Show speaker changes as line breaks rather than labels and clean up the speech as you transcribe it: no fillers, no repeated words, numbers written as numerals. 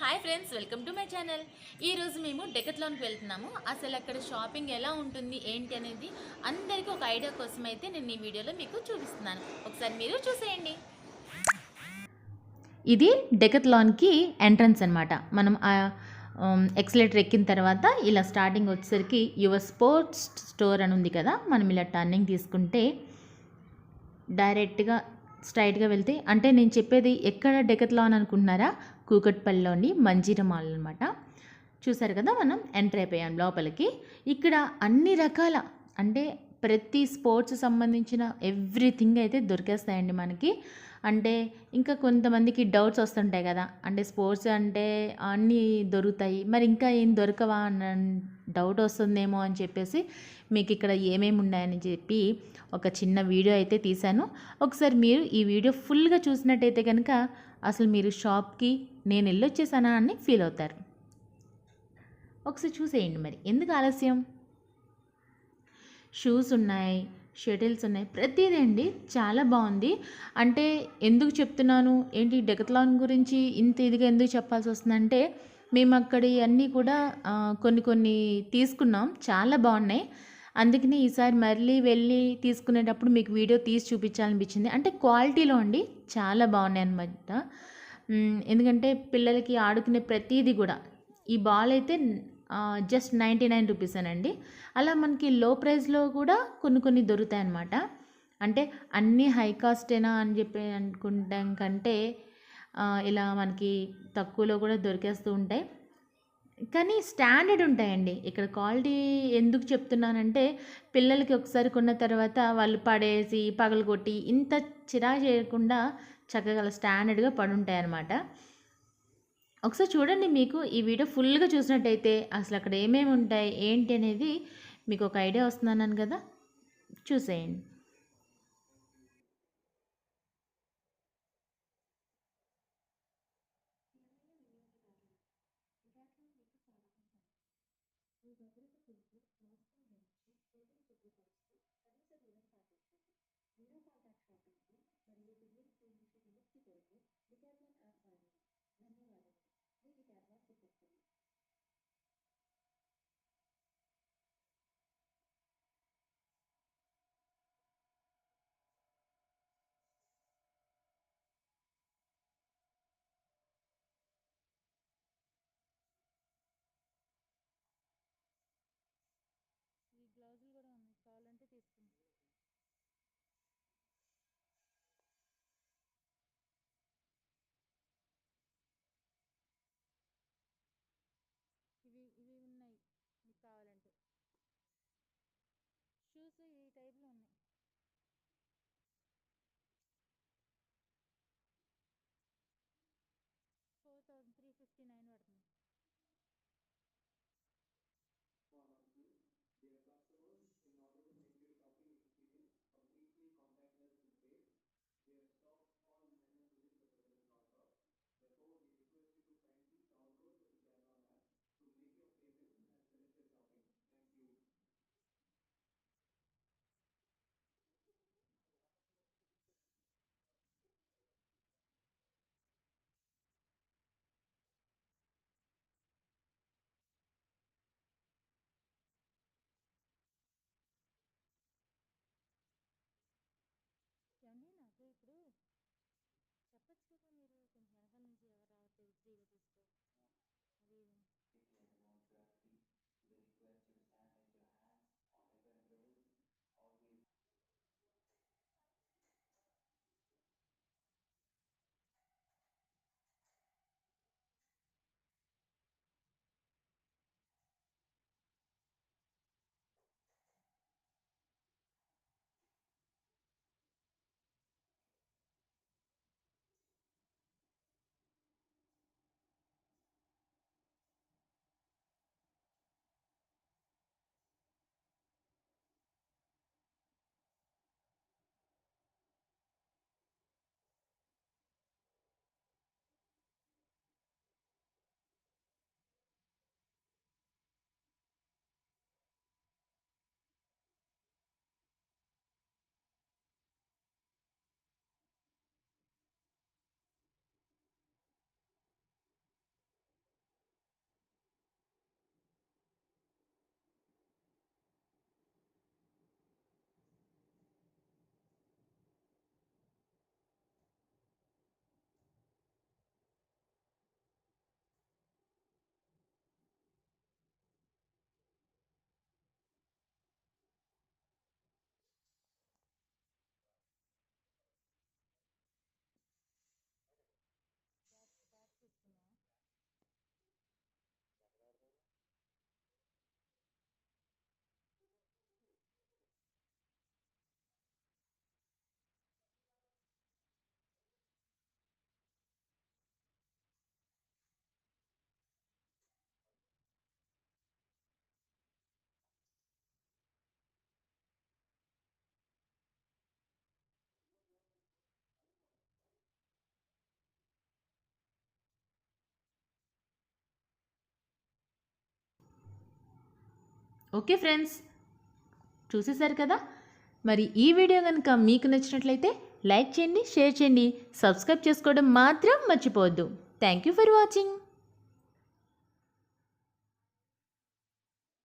Hi friends, welcome to my channel. ఈరోజు మేము డెకత్లాన్కి వెళ్తున్నాము. అసలు అక్కడ షాపింగ్ ఎలా ఉంటుంది ఏంటి అనేది అందరికీ ఒక ఐడియా కోసం అయితే నేను ఈ వీడియోలో మీకు చూపిస్తున్నాను. ఒకసారి మీరు చూసేయండి. ఇది డెకత్లాన్కి ఎంట్రన్స్ అనమాట. మనం ఎక్సలేటర్ ఎక్కిన తర్వాత ఇలా స్టార్టింగ్ వచ్చేసరికి యువర్ స్పోర్ట్స్ స్టోర్ అని ఉంది కదా. మనం ఇలా టర్నింగ్ తీసుకుంటే డైరెక్ట్గా స్ట్రైట్గా వెళ్తే, అంటే నేను చెప్పేది ఎక్కడ డెకత్లాన్ అనుకుంటున్నారా, కూకట్పల్లిలోని మంజీరా మాల్ అనమాట. చూసారు కదా, మనం ఎంటర్ అయిపోయాం లోపలికి. ఇక్కడ అన్ని రకాల, అంటే ప్రతి స్పోర్ట్స్ సంబంధించిన ఎవ్రీథింగ్ అయితే దొరికేస్తాయండి మనకి. అంటే ఇంకా కొంతమందికి డౌట్స్ వస్తుంటాయి కదా, అంటే స్పోర్ట్స్ అంటే అన్నీ దొరుకుతాయి, మరి ఇంకా ఏం దొరకవా అన్న డౌట్ వస్తుందేమో అని చెప్పేసి మీకు ఇక్కడ ఏమేమి ఉన్నాయని చెప్పి ఒక చిన్న వీడియో అయితే తీశాను. ఒకసారి మీరు ఈ వీడియో ఫుల్గా చూసినట్టయితే కనుక అసలు మీరు షాప్కి నేను వెళ్ళొచ్చేసానా అని ఫీల్ అవుతారు. ఒకసారి చూసేయండి. మరి ఎందుకు ఆలస్యం. షూస్ ఉన్నాయి, షటిల్స్ ఉన్నాయి, ప్రతిదీ అండి చాలా బాగుంది. అంటే ఎందుకు చెప్తున్నాను ఏంటి డెకత్లాన్ గురించి ఇంత ఇదిగా ఎందుకు చెప్పాల్సి వస్తుందంటే, మేము అక్కడి అన్నీ కూడా కొన్ని తీసుకున్నాం, చాలా బాగున్నాయి. అందుకని ఈసారి మళ్ళీ వెళ్ళి తీసుకునేటప్పుడు మీకు వీడియో తీసి చూపించాలనిపించింది. అంటే క్వాలిటీలో అండి చాలా బాగున్నాయి అన్నమాట. ఎందుకంటే పిల్లలకి ఆడుకునే ప్రతిదీ కూడా, ఈ బాల్ అయితే జస్ట్ 99 రూపీసేనండి. అలా మనకి లో ప్రైస్లో కూడా కొన్ని దొరుకుతాయి అన్నమాట. అంటే అన్నీ హై కాస్టేనా అని చెప్పి అనుకుంటాం కంటే ఇలా మనకి తక్కువలో కూడా దొరికేస్తూ ఉంటాయి. కానీ స్టాండర్డ్ ఉంటాయండి. ఇక్కడ క్వాలిటీ ఎందుకు చెప్తున్నానంటే, పిల్లలకి ఒకసారి కొన్న తర్వాత వాళ్ళు పడేసి పగలగొట్టి ఇంత చిరాకు చేయకుండా చక్కగా స్టాండర్డ్గా పడుంటాయన్నమాట. ఒకసారి చూడండి. మీకు ఈ వీడియో ఫుల్గా చూసినట్టయితే అసలు అక్కడ ఏమేమి ఉంటాయి ఏంటి అనేది మీకు ఒక ఐడియా వస్తుందన్నాను కదా, చూసేయండి. ఈ గ్లౌజులు కూడా ఉన్నాయి, కావాలంటే తీసుకోండి. ఇవి ఉన్నాయి మీకు కావాలంటే. షూస్ ఈ టైప్లో ఉన్నాయి. 4359 పడుతుంది. ఓకే ఫ్రెండ్స్, చూసేశారు కదా. మరి ఈ వీడియో కనుక మీకు నచ్చినట్లయితే లైక్ చేయండి, షేర్ చేయండి, సబ్స్క్రైబ్ చేసుకోవడం మాత్రం మర్చిపోవద్దు. Thank you for watching.